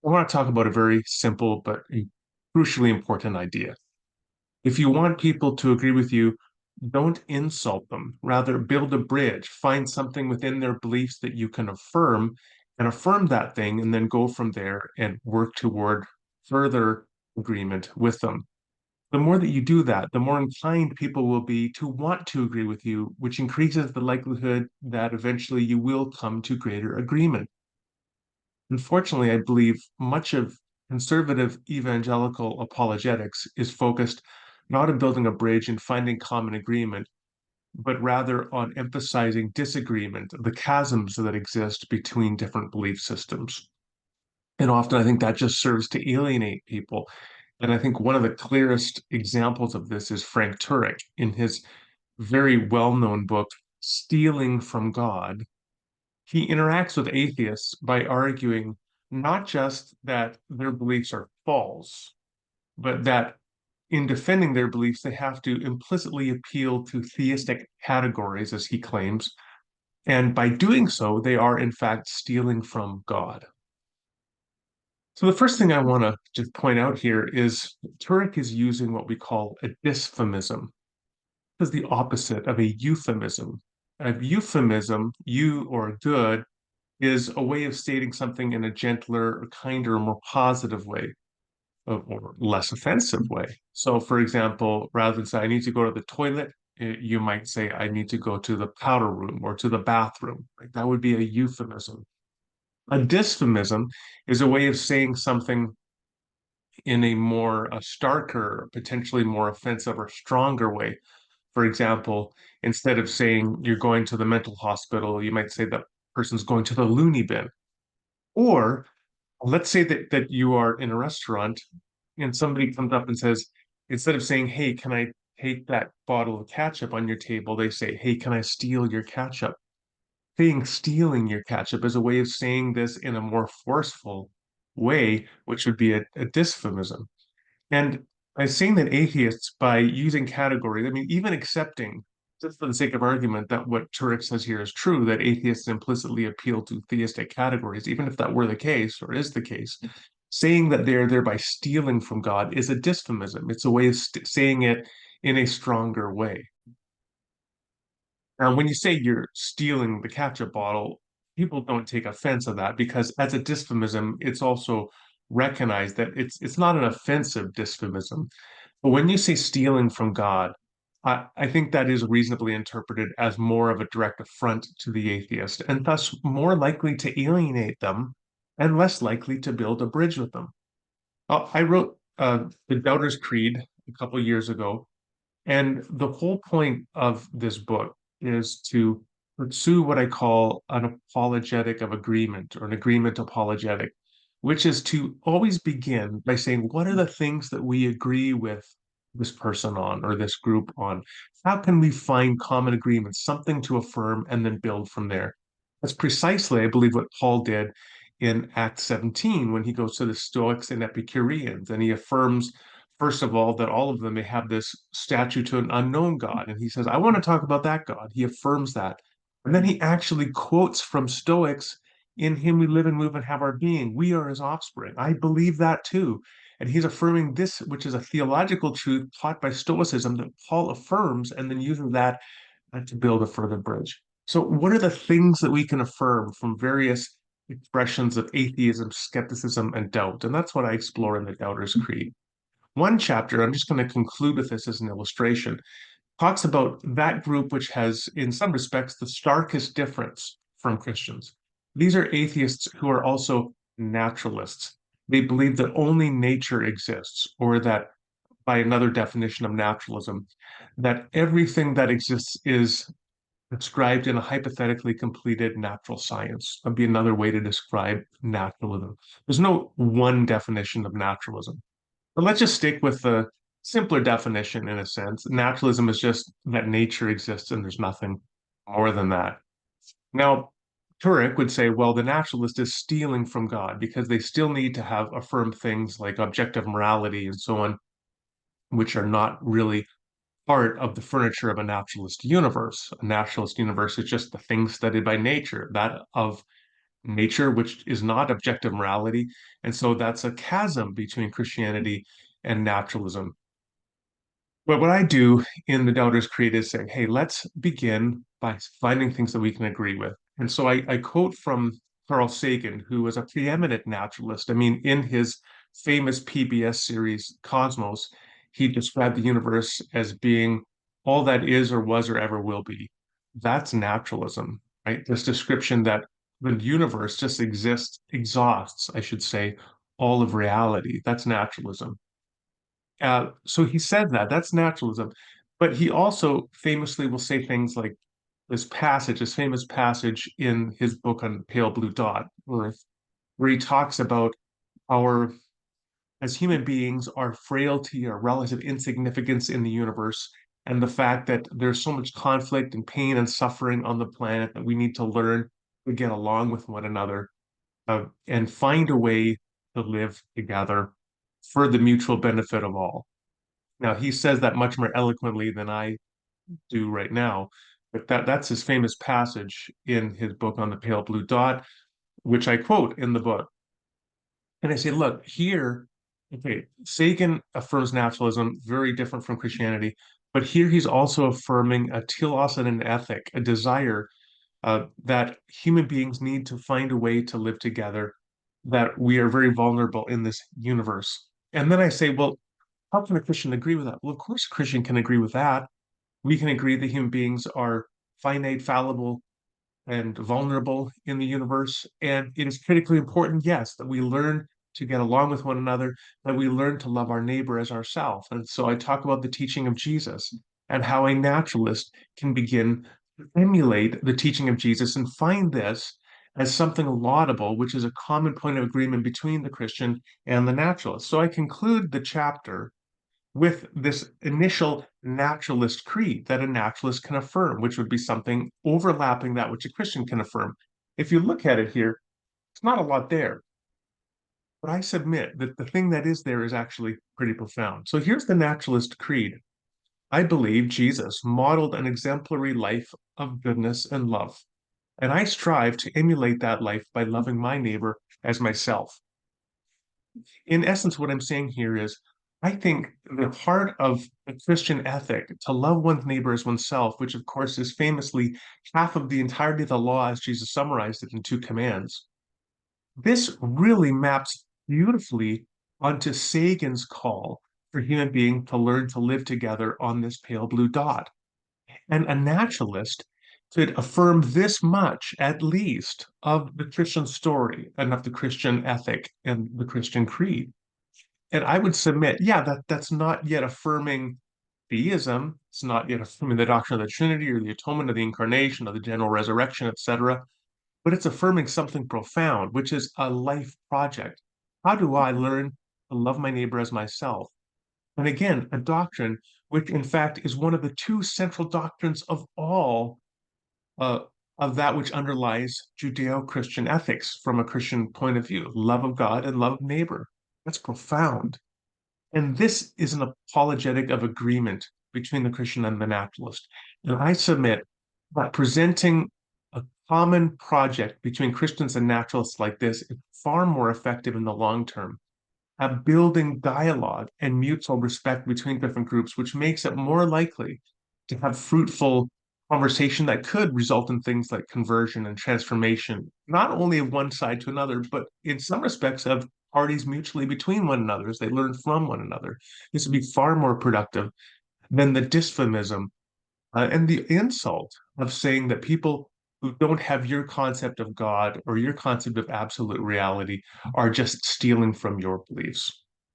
I want to talk about a very simple but crucially important idea. If you want people to agree with you, don't insult them. Rather, build a bridge, find something within their beliefs that you can affirm, and affirm that thing, and then go from there and work toward further agreement with them. The more that you do that, the more inclined people will be to want to agree with you, which increases the likelihood that eventually you will come to greater agreement. Unfortunately, I believe much of conservative evangelical apologetics is focused not on building a bridge and finding common agreement, but rather on emphasizing disagreement, the chasms that exist between different belief systems. And often I think that just serves to alienate people. And I think one of the clearest examples of this is Frank Turek in his very well-known book, Stealing from God. He interacts with atheists by arguing not just that their beliefs are false, but that in defending their beliefs, they have to implicitly appeal to theistic categories, as he claims. And by doing so, they are in fact stealing from God. So the first thing I want to just point out here is Turek is using what we call a dysphemism. This is the opposite of a euphemism. A euphemism, you or good, is a way of stating something in a gentler, or kinder, more positive way, or less offensive way. So, for example, rather than say, I need to go to the toilet, you might say, I need to go to the powder room or to the bathroom. Right? That would be a euphemism. A dysphemism is a way of saying something in a starker, potentially more offensive or stronger way. For example, instead of saying you're going to the mental hospital, you might say that person's going to the loony bin. Or let's say that you are in a restaurant and somebody comes up and says, instead of saying, hey, can I take that bottle of ketchup on your table? They say, hey, can I steal your ketchup? Saying stealing your ketchup is a way of saying this in a more forceful way, which would be a dysphemism. And I'm saying that atheists, by using categories, I mean, even accepting, just for the sake of argument, that what Turek says here is true, that atheists implicitly appeal to theistic categories, even if that were the case or is the case, saying that they're thereby stealing from God is a dysphemism. It's a way of saying it in a stronger way. Now, when you say you're stealing the ketchup bottle, people don't take offense of that because as a dysphemism, it's also recognized that it's not an offensive dysphemism. But when you say stealing from God, I think that is reasonably interpreted as more of a direct affront to the atheist, and thus more likely to alienate them and less likely to build a bridge with them. I wrote The Doubter's Creed a couple years ago, and the whole point of this book is to pursue what I call an apologetic of agreement or an agreement apologetic, which is to always begin by saying, what are the things that we agree with this person on or this group on? How can we find common agreements, something to affirm, and then build from there? That's precisely, I believe, what Paul did in Acts 17 when he goes to the Stoics and Epicureans and he affirms first of all, that all of them may have this statue to an unknown God. And he says, I want to talk about that God. He affirms that. And then he actually quotes from Stoics, in him we live and move and have our being. We are his offspring. I believe that too. And he's affirming this, which is a theological truth taught by Stoicism that Paul affirms and then uses that to build a further bridge. So, what are the things that we can affirm from various expressions of atheism, skepticism, and doubt? And that's what I explore in the Doubter's Creed. One chapter, I'm just going to conclude with this as an illustration, talks about that group which has, in some respects, the starkest difference from Christians. These are atheists who are also naturalists. They believe that only nature exists, or that, by another definition of naturalism, that everything that exists is described in a hypothetically completed natural science. That'd be another way to describe naturalism. There's no one definition of naturalism. But let's just stick with the simpler definition in a sense. Naturalism is just that nature exists and there's nothing more than that. Now, Turek would say, well, the naturalist is stealing from God because they still need to have affirmed things like objective morality and so on, which are not really part of the furniture of a naturalist universe. A naturalist universe is just the things studied by nature. That of nature, which is not objective morality. And so that's a chasm between Christianity and naturalism. But what I do in the Doubters Creed is say, hey, let's begin by finding things that we can agree with. And so I quote from Carl Sagan, who was a preeminent naturalist. I mean, in his famous PBS series, Cosmos, he described the universe as being all that is or was or ever will be. That's naturalism, right? This description that the universe just exists, exhausts, I should say, all of reality. That's naturalism. So he said that that's naturalism, but he also famously will say things like this famous passage in his book on Pale Blue Dot, where he talks about our, as human beings, our frailty, our relative insignificance in the universe, and the fact that there's so much conflict and pain and suffering on the planet that we need to learn to get along with one another, and find a way to live together for the mutual benefit of all. Now, he says that much more eloquently than I do right now, but that's his famous passage in his book on the pale blue dot, which I quote in the book. And I say, look, here, okay, Sagan affirms naturalism, very different from Christianity, but here he's also affirming a telos and an ethic, a desire that human beings need to find a way to live together, that we are very vulnerable in this universe. And then I say, well, how can a Christian agree with that? Well, of course, a Christian can agree with that. We can agree that human beings are finite, fallible, and vulnerable in the universe. And it is critically important, yes, that we learn to get along with one another, that we learn to love our neighbor as ourselves. And so I talk about the teaching of Jesus and how a naturalist can begin to emulate the teaching of Jesus and find this as something laudable, which is a common point of agreement between the Christian and the naturalist. So I conclude the chapter with this initial naturalist creed that a naturalist can affirm, which would be something overlapping that which a Christian can affirm. If you look at it here, it's not a lot there, but I submit that the thing that is there is actually pretty profound. So here's the naturalist creed. I believe Jesus modeled an exemplary life of goodness and love, and I strive to emulate that life by loving my neighbor as myself. In essence, what I'm saying here is I think the heart of a Christian ethic to love one's neighbor as oneself, which of course is famously half of the entirety of the law as Jesus summarized it in two commands, this really maps beautifully onto Sagan's call for human beings to learn to live together on this pale blue dot. And a naturalist could affirm this much, at least, of the Christian story and of the Christian ethic and the Christian creed. And I would submit, yeah, that's not yet affirming theism. It's not yet affirming the doctrine of the Trinity or the atonement of the incarnation or the general resurrection, etc. But it's affirming something profound, which is a life project. How do I learn to love my neighbor as myself? And again, a doctrine which, in fact, is one of the two central doctrines of all uh, of that which underlies Judeo-Christian ethics from a Christian point of view, love of God and love of neighbor. That's profound. And this is an apologetic of agreement between the Christian and the naturalist. And I submit that presenting a common project between Christians and naturalists like this is far more effective in the long term at building dialogue and mutual respect between different groups, which makes it more likely to have fruitful conversation that could result in things like conversion and transformation, not only of one side to another, but in some respects of parties mutually between one another as they learn from one another. This would be far more productive than the dysphemism and the insult of saying that people who don't have your concept of God or your concept of absolute reality are just stealing from your beliefs.